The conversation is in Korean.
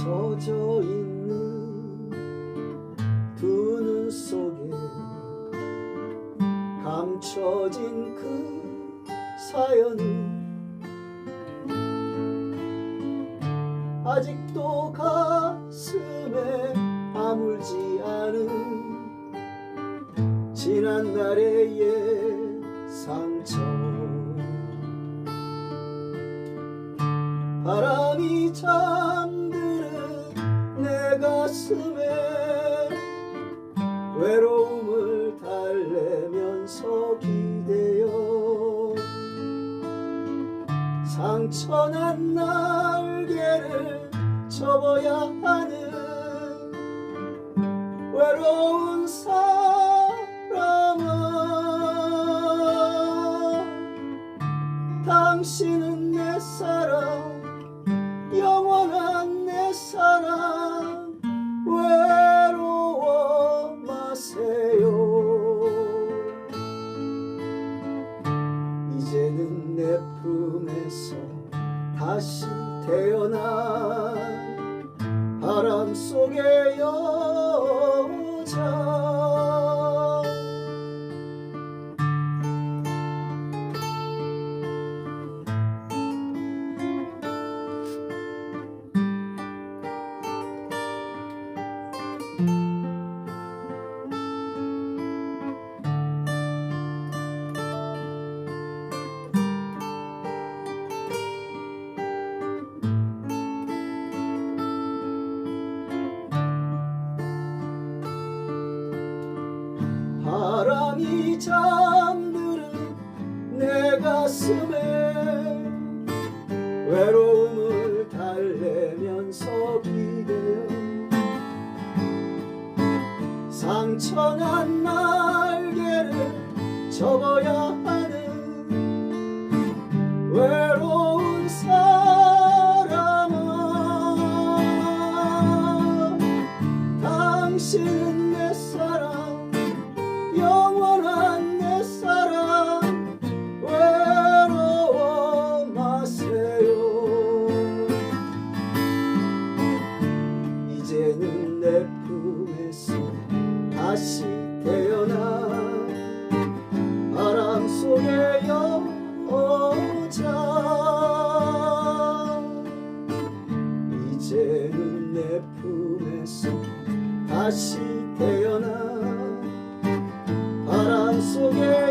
젖어 있는 두 눈 속에 감춰진 그 사연은 아직도 가슴에 아물지 않은 지난날의 옛 상처. 바람이 잠드는 내 가슴에 외로움을 달래면서 기대어 상처난 날개를 접어야 하는 외로운 사람아, 당신은 내 사랑, 영원한 내 사랑, 외로워 마세요. 이제는 내 품에서 다시 태어난 바람 속의 여자. 바람이 잠드는 내 가슴에 외로움을 달래면서 기대어 상처난 날개를 접어야 하는 외로운 사람아, 당신은 내 사랑, 영원한 내 사랑, 외로워 마세요. 이제는 내 품에서 다시 태어난 바람 속의 여자. 이제는 내 품에서 다시 태어난 바람 속에